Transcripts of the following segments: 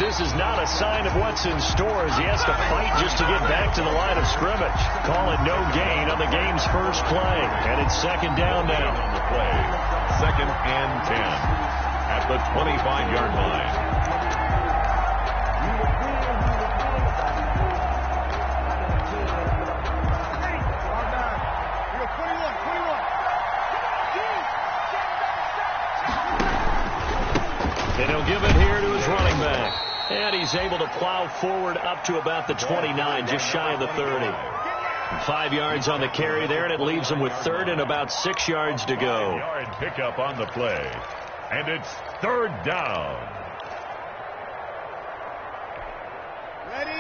this is not a sign of what's in store as he has to fight just to get back to the line of scrimmage. Call it no gain on the game's first play. And it's second down now. On the play, 2nd and 10 at the 25-yard line. And he'll give it here to his running back. And he's able to plow forward up to about the 29, just shy of the 30. 5 yards on the carry there, and it leaves him with 3rd and about 6 yards to go. Yard pickup on the play. And it's 3rd down. Ready?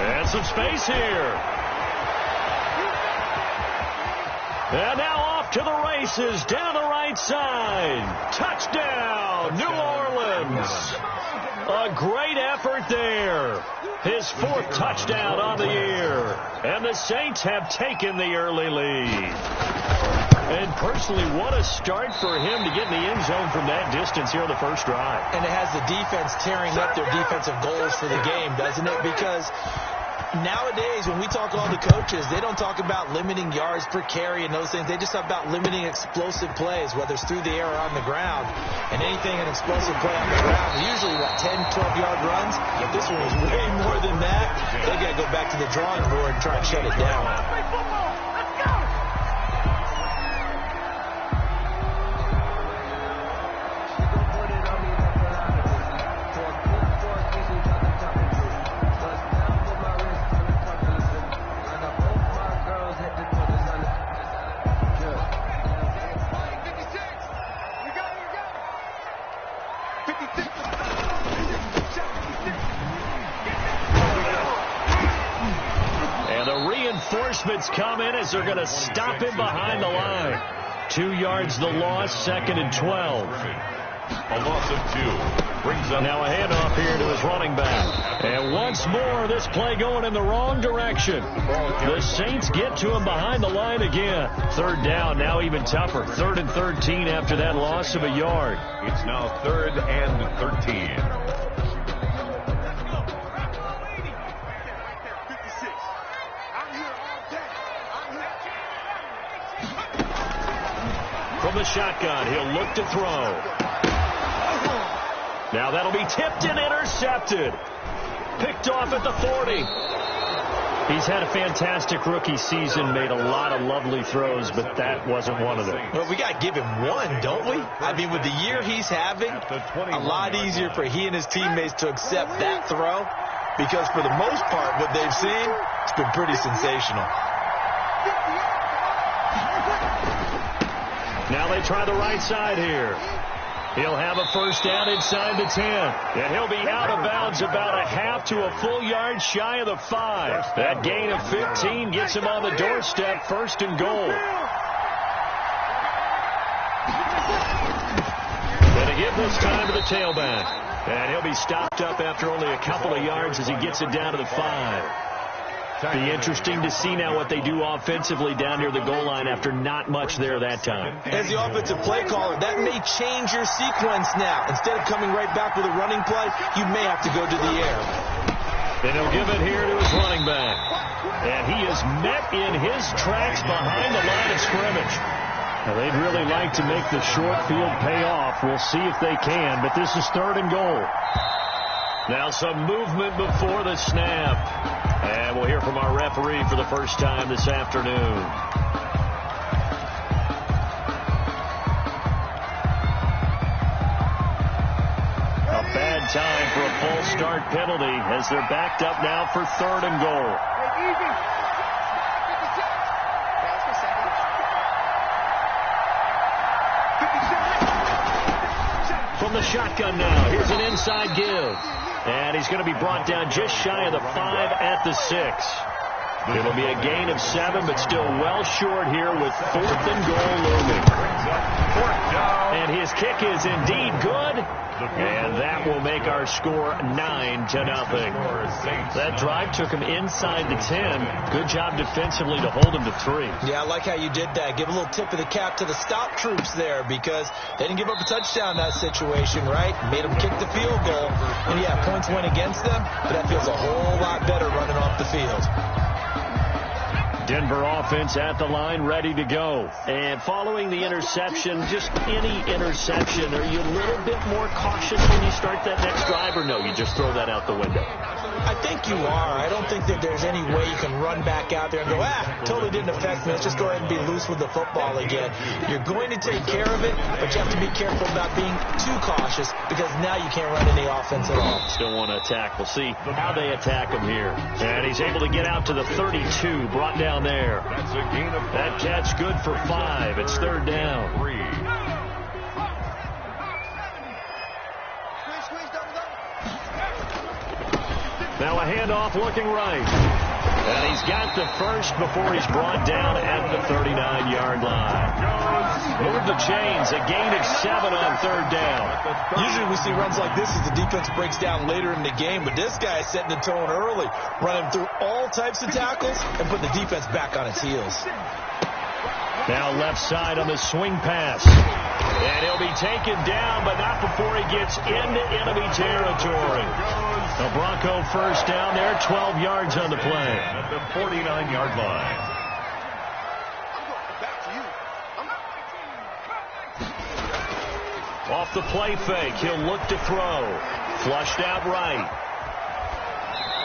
And some space here. And now off to the races down the right side. Touchdown, New Orleans. A great effort there. His 4th touchdown on the year. And the Saints have taken the early lead. And personally, what a start for him to get in the end zone from that distance here on the first drive. And it has the defense tearing up their defensive goals for the game, doesn't it? Because nowadays, when we talk to all the coaches, they don't talk about limiting yards per carry and those things. They just talk about limiting explosive plays, whether it's through the air or on the ground. And anything an explosive play on the ground, usually, 10, 12-yard runs. But this one was way more than that. They got to go back to the drawing board and try and shut it down. Reinforcements come in as they're going to stop him behind the line. 2 yards the loss, 2nd and 12. A loss of 2. Brings up now a handoff here to his running back. And once more, this play going in the wrong direction. The Saints get to him behind the line again. 3rd down, now even tougher. 3rd and 13 after that loss of a yard. It's now 3rd and 13. From the shotgun, he'll look to throw. Now that'll be tipped and intercepted. Picked off at the 40. He's had a fantastic rookie season, made a lot of lovely throws, but that wasn't one of them. Well, we got to give him one, don't we? I mean, with the year he's having, a lot easier for he and his teammates to accept that throw, because for the most part, what they've seen, it's been pretty sensational. Now they try the right side here. He'll have a first down inside the 10. And he'll be out of bounds about a half to a full yard shy of the 5. That gain of 15 gets him on the doorstep, 1st and goal. And to give this time to the tailback. And he'll be stopped up after only a couple of yards as he gets it down to the 5. Be interesting to see now what they do offensively down near the goal line after not much there that time. As the offensive play caller, that may change your sequence now. Instead of coming right back with a running play, you may have to go to the air. And he'll give it here to his running back. And he is met in his tracks behind the line of scrimmage. Now, they'd really like to make the short field pay off. We'll see if they can, but this is 3rd and goal. Now some movement before the snap. And we'll hear from our referee for the first time this afternoon. A bad time for a false start penalty as they're backed up now for 3rd and goal. From the shotgun now, here's an inside give. And he's going to be brought down just shy of the 5 at the 6. It'll be a gain of 7, but still well short here with 4th and goal looming. And his kick is indeed good. And that will make our score 9-0. That drive took him inside the 10. Good job defensively to hold him to 3. Yeah, I like how you did that. Give a little tip of the cap to the stop troops there because they didn't give up a touchdown in that situation, right? Made them kick the field goal. And, yeah, points went against them, but that feels a whole lot better running off the field. Denver offense at the line, ready to go. And following the interception, just any interception, are you a little bit more cautious when you start that next drive, or no, you just throw that out the window? I think you are. I don't think that there's any way you can run back out there and go, totally didn't affect me. Let's just go ahead and be loose with the football again. You're going to take care of it, but you have to be careful about being too cautious because now you can't run any offense at all. Still want to attack. We'll see how they attack him here. And he's able to get out to the 32, brought down there. That's a gain of 5. That catch good for 5. It's 3rd down. 3. Now a handoff looking right. And he's got the first before he's brought down at the 39-yard line. Move the chains. A gain of 7 on 3rd down. Usually we see runs like this as the defense breaks down later in the game, but this guy is setting the tone early, running through all types of tackles and putting the defense back on its heels. Now left side on the swing pass. And he'll be taken down, but not before he gets into enemy territory. The Bronco first down there, 12 yards on the play. At the 49-yard line. Off the play fake, he'll look to throw. Flushed out right.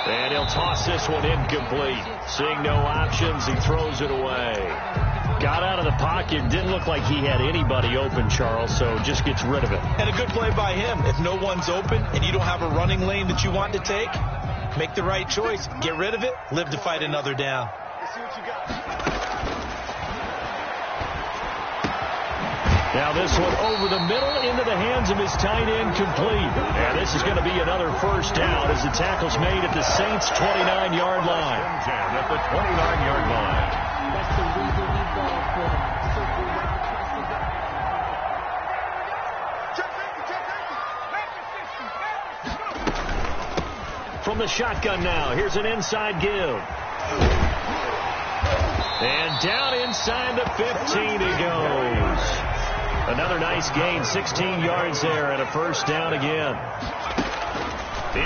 And he'll toss this one incomplete. Seeing no options, he throws it away. Got out of the pocket. Didn't look like he had anybody open, Charles, so just gets rid of it. And a good play by him. If no one's open and you don't have a running lane that you want to take, make the right choice. Get rid of it. Live to fight another down. Let's see what you got. Now this one over the middle into the hands of his tight end, complete. And this is going to be another first down as the tackle's made at the Saints' 29-yard line. 10 at the 29-yard line. From the shotgun now, here's an inside give. And down inside the 15 he goes. Another nice gain, 16 yards there and a first down again.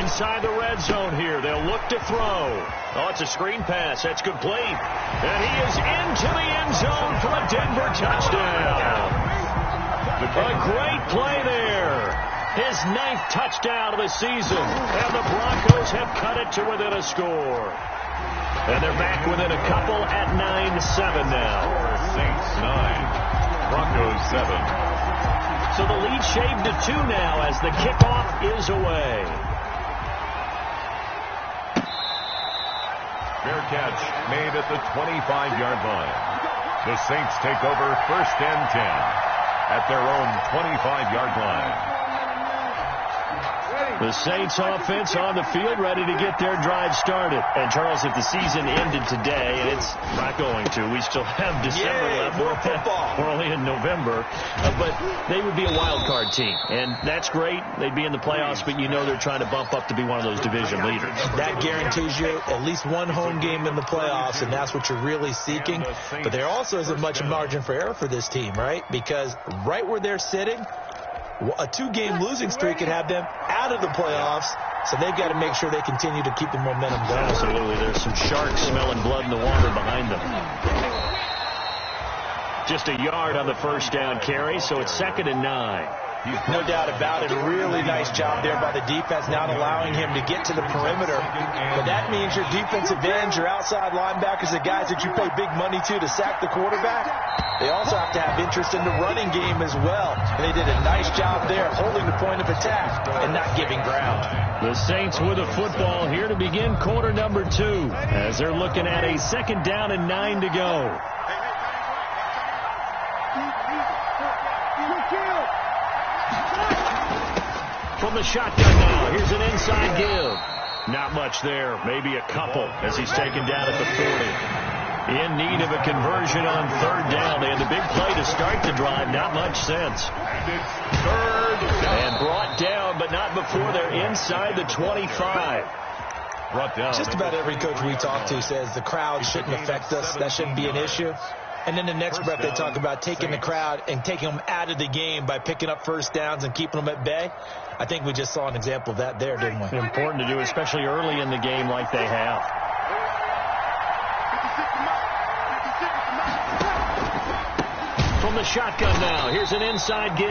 Inside the red zone here, they'll look to throw. Oh, it's a screen pass. That's complete. And he is into the end zone for a Denver touchdown. A great play there. His 9th touchdown of the season. And the Broncos have cut it to within a score. And they're back within a couple at 9-7 now. Saints 9. Broncos 7. So the lead shaved to 2 now as the kickoff is away. Fair catch made at the 25-yard line. The Saints take over 1st and 10 at their own 25-yard line. The Saints offense on the field, ready to get their drive started. And, Charles, if the season ended today, and it's not going to, we still have December left. More football. We're only in November. But they would be a wild card team. And that's great. They'd be in the playoffs, but you know they're trying to bump up to be one of those division leaders. That guarantees you at least one home game in the playoffs, and that's what you're really seeking. But there also isn't much margin for error for this team, right? Because right where they're sitting, a 2-game losing streak could have them out of the playoffs, so they've got to make sure they continue to keep the momentum going. Absolutely. There's some sharks smelling blood in the water behind them. Just a yard on the first down carry, so it's 2nd and 9. No doubt about it. A really nice job there by the defense, not allowing him to get to the perimeter. But that means your defensive ends, your outside linebackers, the guys that you pay big money to sack the quarterback, they also have to have interest in the running game as well. And they did a nice job there, holding the point of attack and not giving ground. The Saints with a football here to begin quarter number 2, as they're looking at a 2nd down and 9 to go. From the shotgun now, here's an inside give. Not much there, maybe a couple as he's taken down at the 40. In need of a conversion on third down. They had the big play to start the drive, not much sense. And it's third down. And brought down, but not before they're inside the 25. Brought down. Just about every coach we talk to says the crowd shouldn't affect us. That shouldn't be an issue. And then the next breath they talk about taking the crowd and taking them out of the game by picking up first downs and keeping them at bay. I think we just saw an example of that there, didn't we? Important to do, especially early in the game like they have. From the shotgun now, here's an inside give.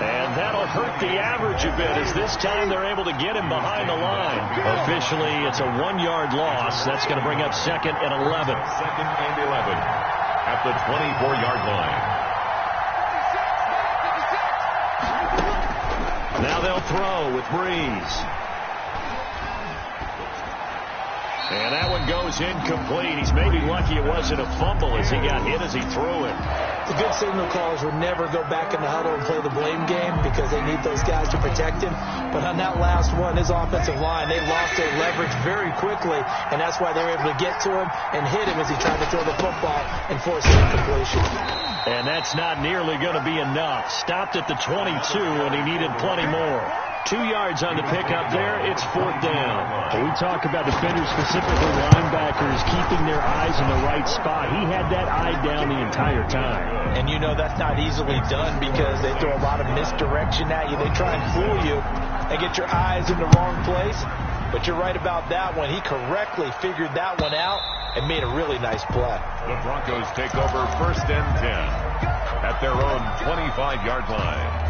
And that'll hurt the average a bit as this time they're able to get him behind the line. Officially, it's a 1-yard loss. That's going to bring up 2nd and 11. 2nd and 11 at the 24-yard line. Now they'll throw with Breeze. And that one goes incomplete. He's maybe lucky it wasn't a fumble as he got hit as he threw it. The good signal callers will never go back in the huddle and play the blame game because they need those guys to protect him. But on that last one, his offensive line, they lost their leverage very quickly, and that's why they were able to get to him and hit him as he tried to throw the football and force an incompletion. And that's not nearly going to be enough. Stopped at the 22, and he needed plenty more. 2 yards on the pickup there. It's 4th down. When we talk about defenders, specifically linebackers, keeping their eyes in the right spot. He had that eye down the entire time. And you know that's not easily done because they throw a lot of misdirection at you. They try and fool you and get your eyes in the wrong place. But you're right about that one. He correctly figured that one out and made a really nice play. The Broncos take over 1st and 10 at their own 25-yard line.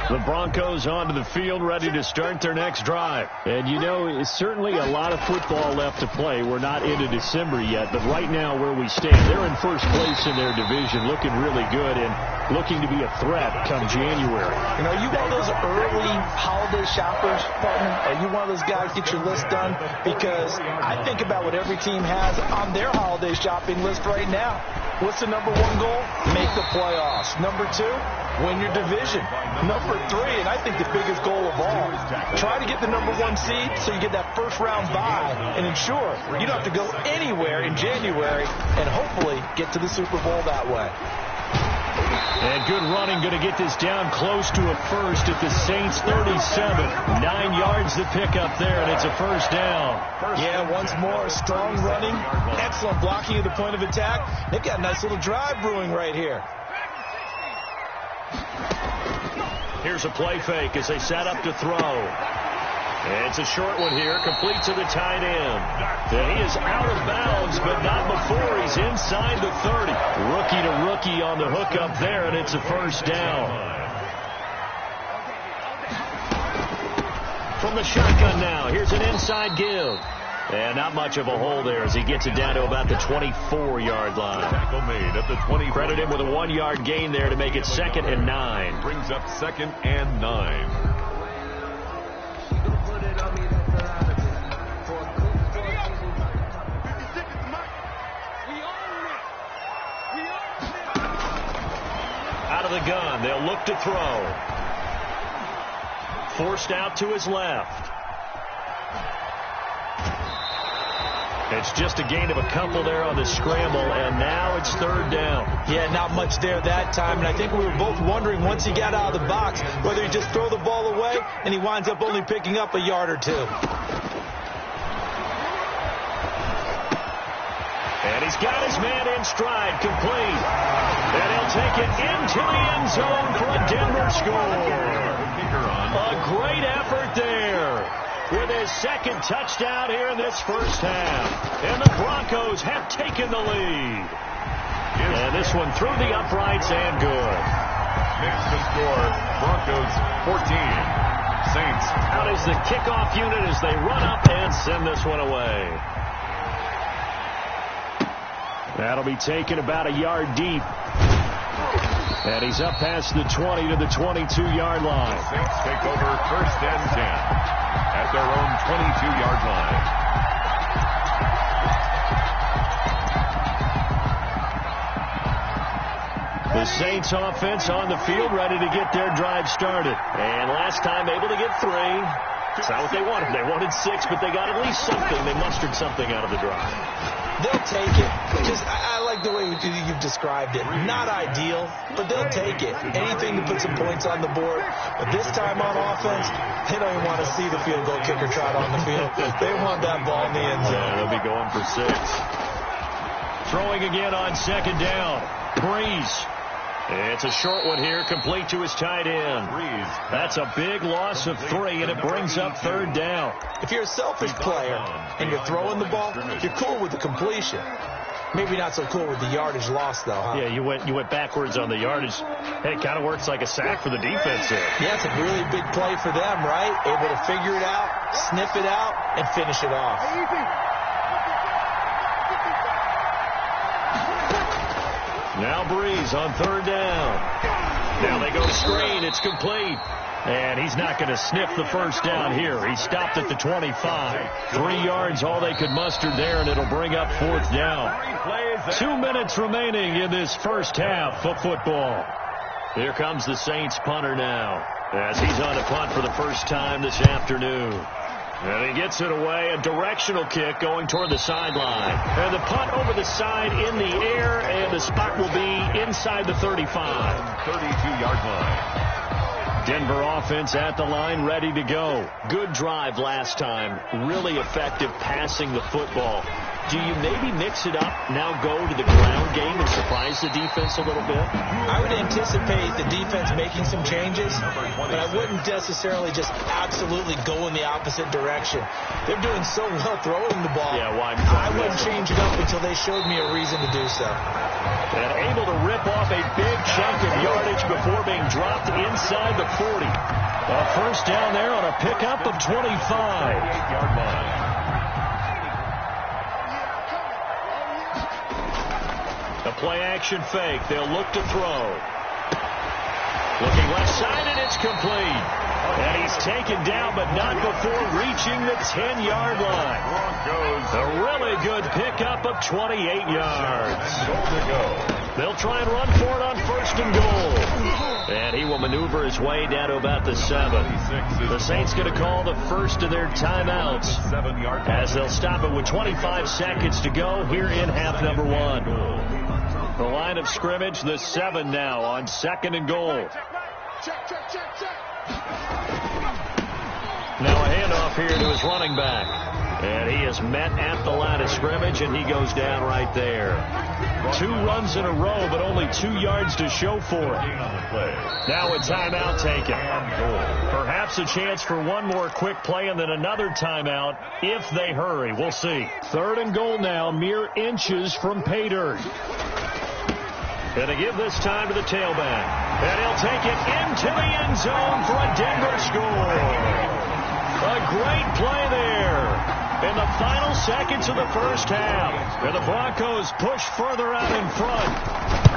The Broncos onto the field, ready to start their next drive. And, you know, it's certainly a lot of football left to play. We're not into December yet, but right now where we stand, they're in first place in their division, looking really good and looking to be a threat come January. You know, you one of those early holiday shoppers, partner? Are you one of those guys get your list done? Because I think about what every team has on their holiday shopping list right now. What's the number 1 goal? Make the playoffs. Number 2, win your division. Number 3, and I think the biggest goal of all, try to get the number 1 seed so you get that first-round bye and ensure you don't have to go anywhere in January and hopefully get to the Super Bowl that way. And good running, going to get this down close to a first at the Saints 37. 9 yards to pick up there, and it's a first down. Yeah, once more, strong running, excellent blocking at the point of attack. They've got a nice little drive brewing right here. Here's a play fake as they set up to throw. And it's a short one here, complete to the tight end. And he is out of bounds, but not before he's inside the 30. Rookie to rookie on the hook up there, and it's a first down. From the shotgun now, here's an inside give. And not much of a hole there as he gets it down to about the 24-yard line. Tackle made at the 20. Credit him with a 1-yard gain there to make it 2nd and 9. Brings up 2nd and 9. Out of the gun, they'll look to throw. Forced out to his left. It's just a gain of a couple there on the scramble, and now it's 3rd down. Yeah, not much there that time, and I think we were both wondering once he got out of the box whether he just throw the ball away, and he winds up only picking up a yard or 2. And he's got his man in stride, complete. And he'll take it into the end zone for a Denver score. A great effort there with his 2nd touchdown here in this first half. And the Broncos have taken the lead. And this one through the uprights and good. Makes the score, Broncos 14. Saints out as the kickoff unit as they run up and send this one away. That'll be taken about a yard deep. And he's up past the 20 to the 22-yard line. Saints take over 1st and 10 at their own 22-yard line. The Saints offense on the field ready to get their drive started. And last time able to get 3. It's not what they wanted. They wanted 6, but they got at least something. They mustered something out of the drive. They'll take it. I like the way you've described it. Not ideal, but they'll take it. Anything to put some points on the board. But this time on offense, they don't even want to see the field goal kicker trot on the field. They want that ball in the end zone. Yeah, they'll be going for 6. Throwing again on 2nd down. Breeze. It's a short one here, complete to his tight end. That's a big loss of 3, and it brings up 3rd down. If you're a selfish player and you're throwing the ball, you're cool with the completion. Maybe not so cool with the yardage loss, though, huh? Yeah, you went backwards on the yardage. Hey, it kind of works like a sack for the defense there. Yeah, it's a really big play for them, right? Able to figure it out, sniff it out, and finish it off. Now Breeze on 3rd down. Now they go screen. It's complete. And he's not going to sniff the first down here. He stopped at the 25. 3 yards, all they could muster there, and it'll bring up 4th down. 2 minutes remaining in this first half of football. Here comes the Saints punter now, as he's on a punt for the first time this afternoon. And he gets it away, a directional kick going toward the sideline. And the punt over the side in the air, and the spot will be inside the 35. 32-yard line. Denver offense at the line, ready to go. Good drive last time. Really effective passing the football. Do you maybe mix it up, now go to the ground game and surprise the defense a little bit? I would anticipate the defense making some changes, but I wouldn't necessarily just absolutely go in the opposite direction. They're doing so well throwing the ball. Yeah, why? I wouldn't change it up until they showed me a reason to do so. And able to rip off a big chunk of yardage before being dropped inside the 40. A first down there on a pickup of 25. 8-yard line. A play-action fake. They'll look to throw. Looking left side, and it's complete. And he's taken down, but not before reaching the 10-yard line. A really good pickup of 28 yards. They'll try and run for it on 1st and goal. And he will maneuver his way down to about the 7. The Saints going to call the first of their timeouts, as they'll stop it with 25 seconds to go here in half number 1. The line of scrimmage, the 7 now on 2nd and goal. Now a handoff here to his running back. And he is met at the line of scrimmage, and he goes down right there. 2 runs in a row, but only 2 yards to show for it. Now a timeout taken. Perhaps a chance for one more quick play and then another timeout if they hurry. We'll see. 3rd and goal now, mere inches from pay dirt. And to give this time to the tailback. And he'll take it into the end zone for a Denver score. A great play there in the final seconds of the first half. And the Broncos push further out in front.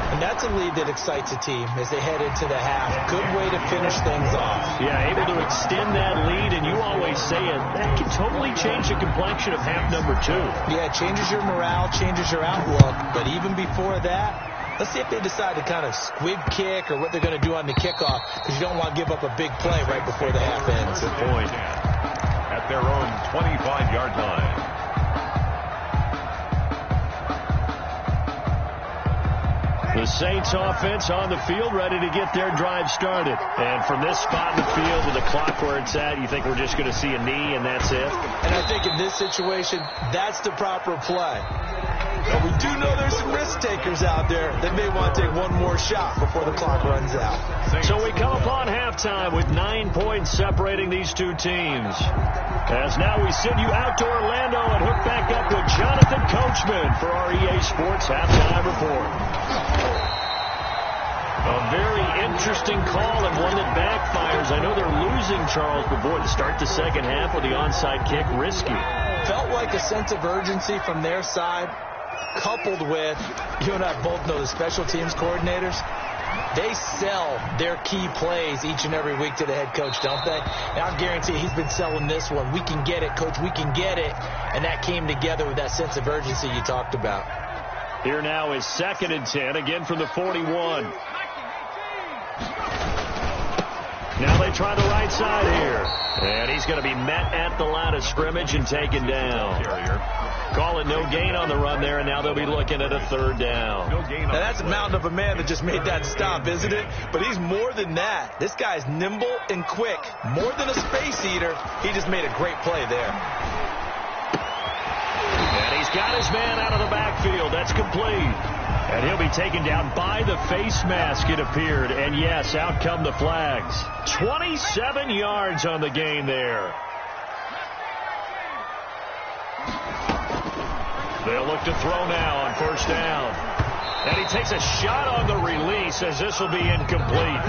And that's a lead that excites a team as they head into the half. Good way to finish things off. Yeah, able to extend that lead, and you always say it, that can totally change the complexion of half number 2. Yeah, it changes your morale, changes your outlook. But even before that, let's see if they decide to kind of squib kick or what they're going to do on the kickoff, because you don't want to give up a big play right before the half ends. Good point. At their own 25-yard line. The Saints offense on the field, ready to get their drive started. And from this spot in the field with the clock where it's at, you think we're just going to see a knee and that's it? And I think in this situation, that's the proper play. But we do know there's some risk takers out there that may want to take one more shot before the clock runs out. So we come upon halftime with 9 points separating these two teams. As now we send you out to Orlando and hook back up with Jonathan Coachman for our EA Sports Halftime Report. A very interesting call and one that backfires. I know they're losing, Charles, but boy, to start the second half with the onside kick, risky. Felt like a sense of urgency from their side, coupled with, you and I both know the special teams coordinators, they sell their key plays each and every week to the head coach, don't they? And I'll guarantee he's been selling this one. We can get it, coach, we can get it. And that came together with that sense of urgency you talked about. Here now is 2nd and 10, again from the 41. Now they try the right side here. And he's going to be met at the line of scrimmage and taken down. Call it no gain on the run there, and now they'll be looking at a third down. Now that's a mountain of a man that just made that stop, isn't it? But he's more than that. This guy's nimble and quick. More than a space eater. He just made a great play there. And he's got his man out of the backfield. That's complete. And he'll be taken down by the face mask, it appeared. And, yes, out come the flags. 27 yards on the game there. They'll look to throw now on first down. And he takes a shot on the release as this will be incomplete.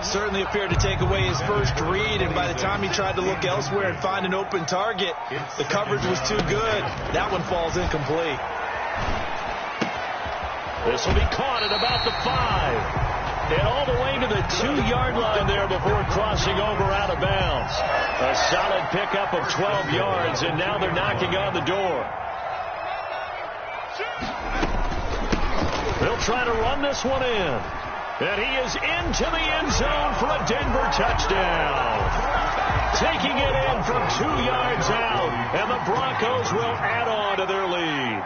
Certainly appeared to take away his first read, and by the time he tried to look elsewhere and find an open target, the coverage was too good. That one falls incomplete. This will be caught at about the 5. And all the way to the 2-yard line there before crossing over out of bounds. A solid pickup of 12 yards, and now they're knocking on the door. They'll try to run this one in. And he is into the end zone for a Denver touchdown. Taking it in from 2 yards out, and the Broncos will add on to their lead.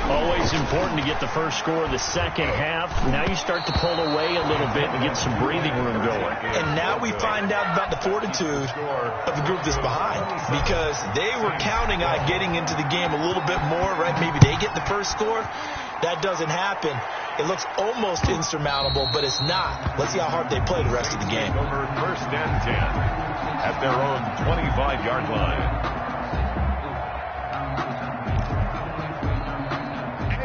Always important to get the first score of the second half. Now you start to pull away a little bit and get some breathing room going. And now we find out about the fortitude of the group that's behind, because they were counting on getting into the game a little bit more, right? Maybe they get the first score. That doesn't happen. It looks almost insurmountable, but it's not. Let's see how hard they play the rest of the game. First and 10 at their own 25-yard line.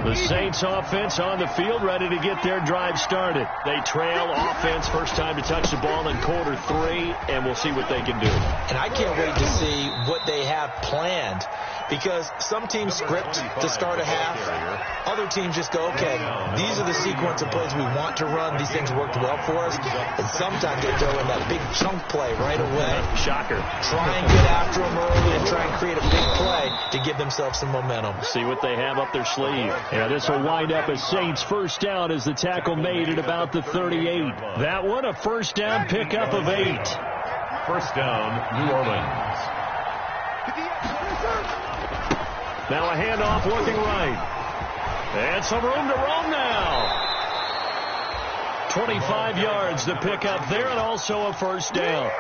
The Saints offense on the field, ready to get their drive started. They trail offense, first time to touch the ball in quarter 3, and we'll see what they can do. And I can't wait to see what they have planned, because some teams script to start a half. Other teams just go, okay, these are the sequence of plays we want to run. These things worked well for us. And sometimes they throw in that big chunk play right away. Shocker. Try and get after them early and try and create a big play to give themselves some momentum. See what they have up their sleeve. And this will wind up as Saints first down as the tackle made at about the 38. That one a first down pickup of 8. First down, New Orleans. Now a handoff looking right. And some room to roam now. 25 yards to pick up there, and also a first down.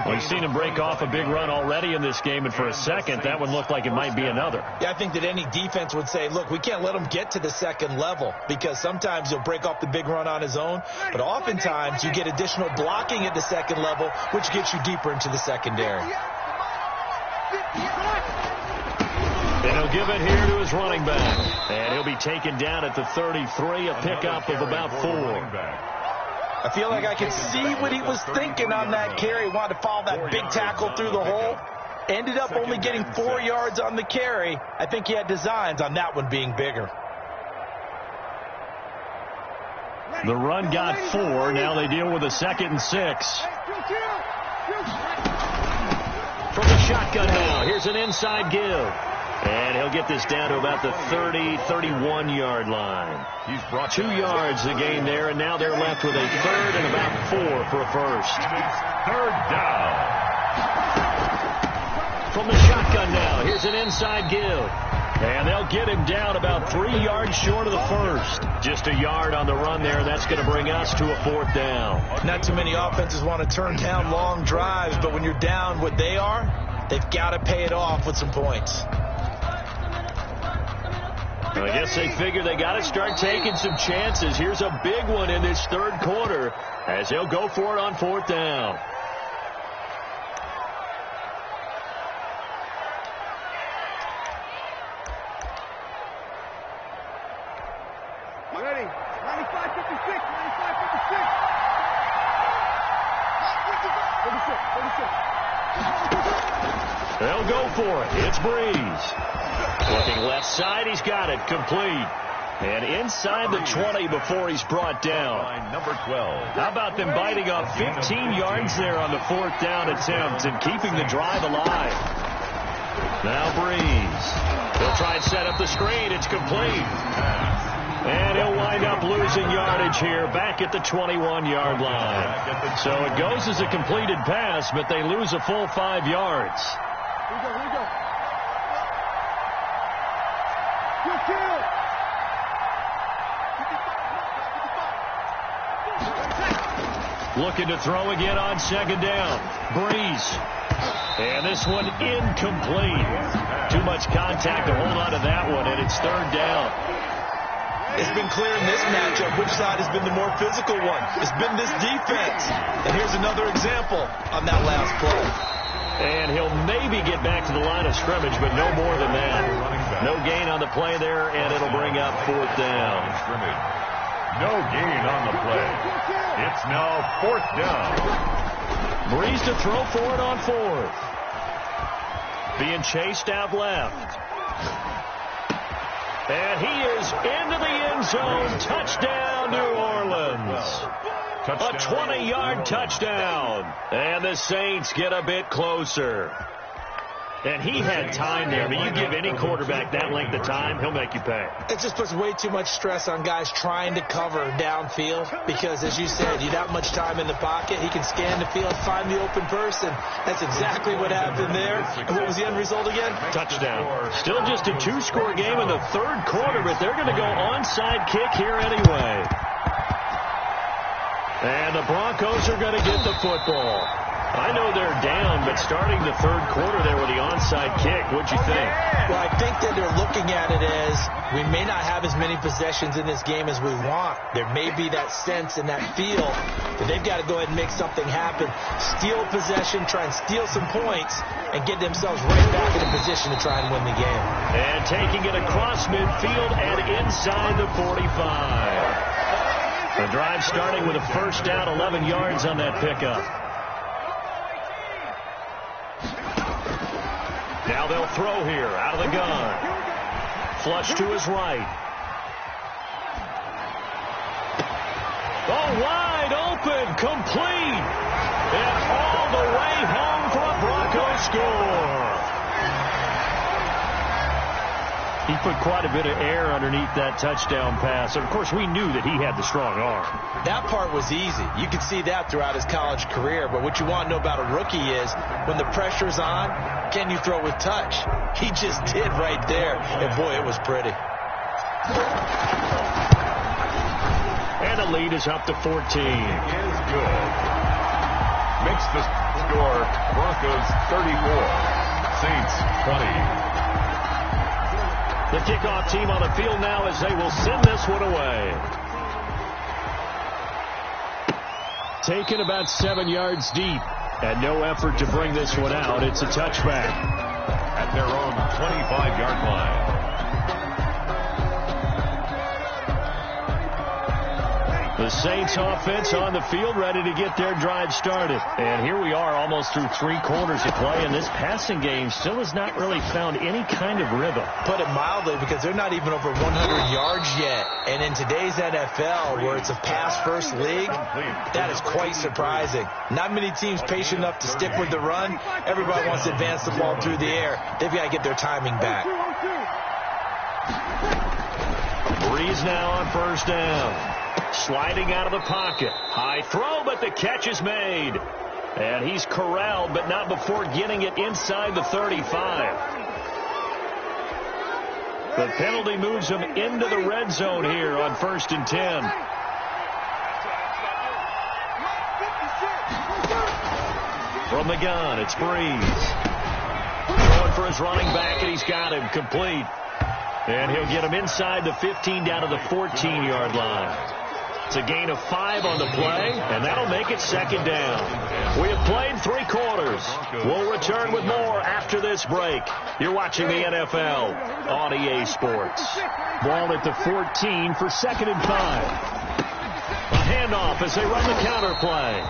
We've seen him break off a big run already in this game, and for a second, that one looked like it might be another. Yeah, I think that any defense would say, look, we can't let him get to the second level, because sometimes he'll break off the big run on his own, but oftentimes you get additional blocking at the second level, which gets you deeper into the secondary. And he'll give it here to his running back. And he'll be taken down at the 33, a pickup of about 4. I feel like I can see what he was thinking on that carry. He wanted to follow that big tackle through the hole. Ended up only getting 4 yards on the carry. I think he had designs on that one being bigger. The run got 4. Now they deal with a 2nd and 6. From the shotgun now. Here's an inside give. And he'll get this down to about the 30, 31-yard line. He's brought 2 yards the gain there, and now they're left with a 3rd and about 4 for a first. Third down. From the shotgun now, here's an inside give. And they'll get him down about 3 yards short of the first. Just a yard on the run there, and that's going to bring us to a 4th down. Not too many offenses want to turn down long drives, but when you're down what they are, they've got to pay it off with some points. I guess they figure they got to start taking some chances. Here's a big one in this 3rd quarter as they'll go for it on 4th down. Ready. 95-56. 96. They'll go for it. It's Breeze. Looking left side, he's got it. Complete. And inside the 20 before he's brought down. Number 12. How about them biting off 15 yards there on the 4th down attempt and keeping the drive alive? Now Breeze. They'll try and set up the screen. It's complete. And he'll wind up losing yardage here back at the 21-yard line. So it goes as a completed pass, but they lose a full 5 yards. Here we go. Good kill. Looking to throw again on second down. Breeze. And this one incomplete. Too much contact to hold on to that one, and it's third down. It's been clear in this matchup which side has been the more physical one. It's been this defense. And here's another example on that last play. And he'll maybe get back to the line of scrimmage, but no more than that. No gain on the play there, and it'll bring up fourth down. No gain on the play. It's now fourth down. Breeze to throw for it on fourth. Being chased out left. And he is into the end zone. Touchdown, New Orleans. A 20-yard touchdown. And the Saints get a bit closer. And he had time there. I mean, you give any quarterback that length of time, he'll make you pay. It just puts way too much stress on guys trying to cover downfield because, as you said, you don't have much time in the pocket. He can scan the field, find the open person. That's exactly what happened there. And what was the end result again? Touchdown. Still just a 2-score game in the third quarter, but they're going to go onside kick here anyway. And the Broncos are going to get the football. I know they're down, but starting the third quarter there with the onside kick, what'd you think? Well, I think that they're looking at it as we may not have as many possessions in this game as we want. There may be that sense and that feel that they've got to go ahead and make something happen. Steal possession, try and steal some points, and get themselves right back in a position to try and win the game. And taking it across midfield and inside the 45. The drive starting with a first down, 11 yards on that pickup. Now they'll throw here out of the gun. Flush to his right. Oh, wide open, complete. And all the way home for a Broncos score. He put quite a bit of air underneath that touchdown pass. And, of course, we knew that he had the strong arm. That part was easy. You could see that throughout his college career. But what you want to know about a rookie is when the pressure's on, can you throw with touch? He just did right there. And, boy, it was pretty. And the lead is up to 14. Is good. Makes the score Broncos 34, Saints 20. The kickoff team on the field now as they will send this one away. Taken about 7 yards deep. And no effort to bring this one out. It's a touchback. At their own 25-yard line. The Saints offense on the field ready to get their drive started. And here we are almost through 3 quarters of play, and this passing game still has not really found any kind of rhythm. Put it mildly, because they're not even over 100 yards yet. And in today's NFL, where it's a pass-first league, that is quite surprising. Not many teams patient enough to stick with the run. Everybody wants to advance the ball through the air. They've got to get their timing back. Breeze now on first down. Sliding out of the pocket. High throw, but the catch is made. And he's corralled, but not before getting it inside the 35. The penalty moves him into the red zone here on 1st and 10. From the gun, it's Breeze. Going for his running back, and he's got him complete. And he'll get him inside the 15 down to the 14-yard line. It's a gain of 5 on the play, and that'll make it second down. We have played 3 quarters. We'll return with more after this break. You're watching the NFL on EA Sports. Ball at the 14 for 2nd and 5. A handoff as they run the counter play.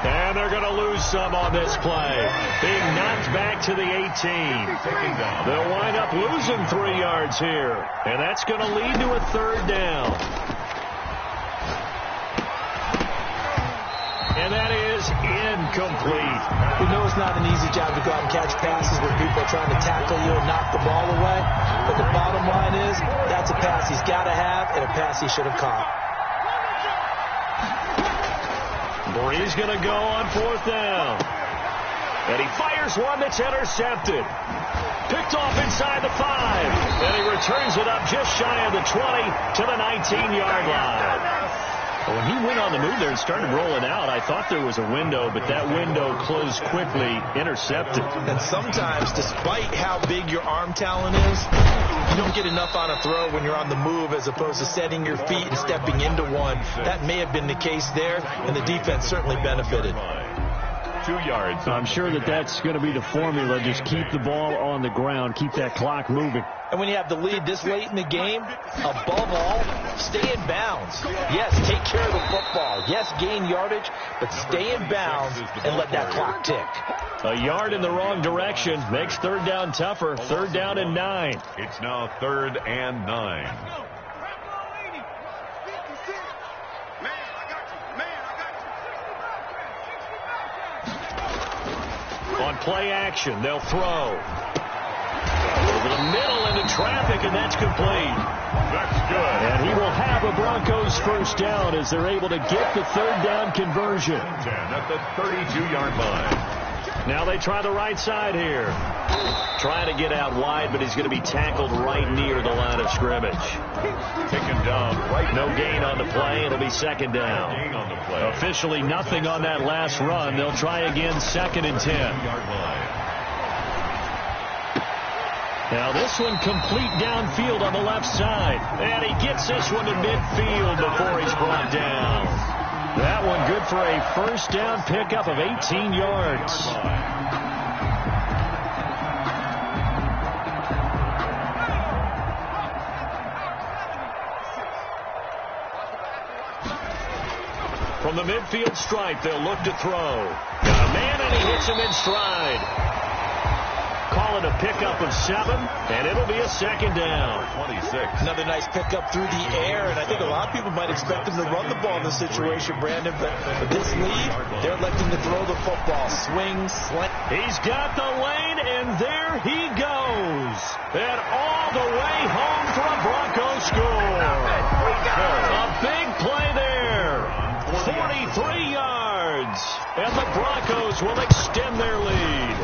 And they're going to lose some on this play. Being knocked back to the 18. They'll wind up losing 3 yards here. And that's going to lead to a 3rd down. And that is incomplete. We know it's not an easy job to go out and catch passes when people are trying to tackle you and knock the ball away. But the bottom line is, that's a pass he's got to have and a pass he should have caught. Bree's going to go on 4th down. And he fires one that's intercepted. Picked off inside the 5. And he returns it up just shy of the 20 to the 19-yard line. When he went on the move there and started rolling out, I thought there was a window, but that window closed quickly, intercepted. And sometimes, despite how big your arm talent is, you don't get enough on a throw when you're on the move as opposed to setting your feet and stepping into one. That may have been the case there, and the defense certainly benefited. 2 yards. I'm sure that that's going to be the formula. Just keep the ball on the ground. Keep that clock moving. And when you have the lead this late in the game, above all, stay in bounds. Yes, take care of the football. Yes, gain yardage, but stay in bounds and let that clock tick. A yard in the wrong direction makes 3rd down tougher. 3rd down and 9. It's now 3rd and 9. On play action, they'll throw. Over the middle into traffic, and that's complete. That's good. And he will have a Broncos 1st down as they're able to get the 3rd down conversion. 10 at the 32-yard line. Now they try the right side here. Trying to get out wide, but he's going to be tackled right near the line of scrimmage. Taken down right. No gain on the play. It'll be 2nd down. Gain on the play. Officially nothing on that last run. They'll try again 2nd and 10. Yard line. Now this one complete downfield on the left side. And he gets this one to midfield before he's brought down. That one good for a 1st down pickup of 18 yards. From the midfield stripe, they'll look to throw. Got a man, and he hits him in stride. Call it a pickup of 7, and it'll be a 2nd down. 26. Another nice pickup through the air, and I think a lot of people might expect him to run the ball in this situation, Brandon, but with this lead, they're electing to throw the football. Swing, slant. He's got the lane, and there he goes. And all the way home for a Broncos score. A big play there. 43 yards. And the Broncos will extend their lead.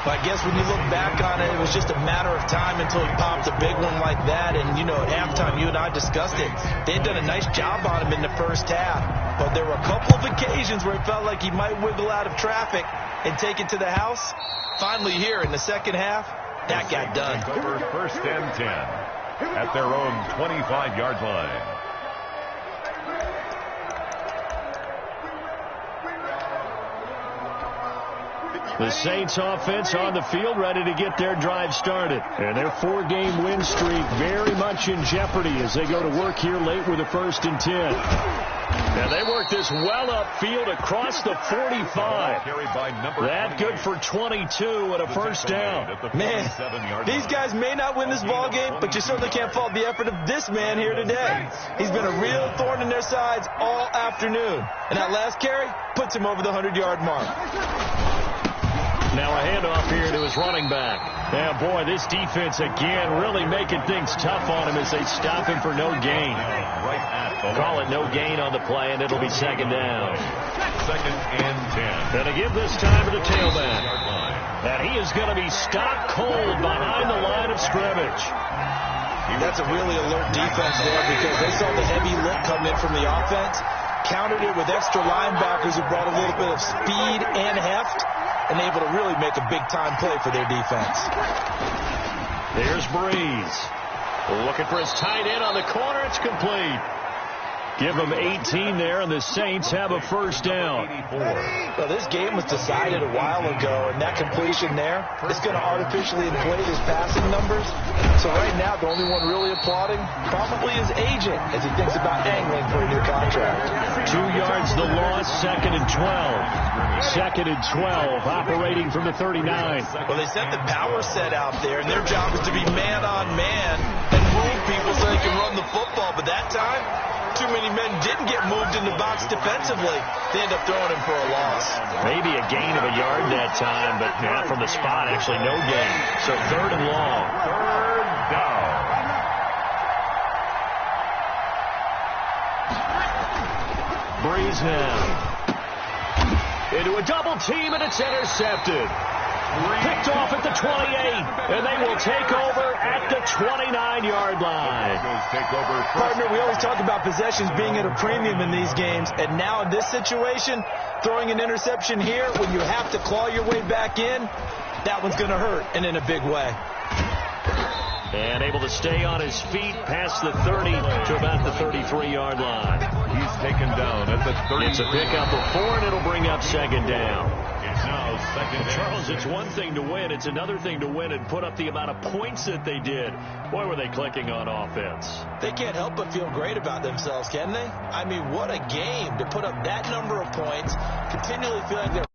But I guess when you look back on it, it was just a matter of time until he popped a big one like that. And, you know, at halftime, you and I discussed it. They had done a nice job on him in the 1st half. But there were a couple of occasions where it felt like he might wiggle out of traffic and take it to the house. Finally here in the 2nd half, that got done. Over 1st and 10 at their own 25-yard line. The Saints offense on the field, ready to get their drive started. And their 4-game win streak very much in jeopardy as they go to work here late with a 1st and 10. Now they work this well upfield across the 45. That good for 22 and a 1st down. Man, these guys may not win this ball game, but you certainly can't fault the effort of this man here today. He's been a real thorn in their sides all afternoon. And that last carry puts him over the 100-yard mark. Now a handoff here to his running back. Yeah, boy, this defense again really making things tough on him as they stop him for no gain. Call it no gain on the play, and it'll be 2nd down. 2nd and 10. And to give this time to the tailback. And he is going to be stopped cold behind the line of scrimmage. That's a really alert defense there because they saw the heavy look come in from the offense, countered it with extra linebackers who brought a little bit of speed and heft, and able to really make a big-time play for their defense. There's Breeze. Looking for his tight end on the corner. It's complete. Give them 18 there, and the Saints have a 1st down. Well, this game was decided a while ago, and that completion there is going to artificially inflate his passing numbers. So right now, the only one really applauding probably his agent as he thinks about angling for a new contract. 2 yards the loss, 2nd and 12. 2nd and 12, operating from the 39. Well, they sent the power set out there, and their job is to be man-on-man and move people so they can run the football. But that time, too many men didn't get moved in the box defensively. They end up throwing him for a loss. Maybe a gain of a yard that time, but not from the spot. Actually, no gain. So 3rd and long. 3rd down. Breeze now. Into a double team, and it's intercepted. Picked off at the 28, and they will take over at the 29-yard line. Partner, we always talk about possessions being at a premium in these games, and now in this situation, throwing an interception here when you have to claw your way back in, that one's going to hurt, and in a big way. And able to stay on his feet past the 30 to about the 33-yard line. He's taken down at the 30. It's a pickup of 4, and it'll bring up 2nd down. It's now 2nd down. Charles, it's one thing to win. It's another thing to win and put up the amount of points that they did. Boy, were they clicking on offense. They can't help but feel great about themselves, can they? I mean, what a game to put up that number of points, continually feeling they're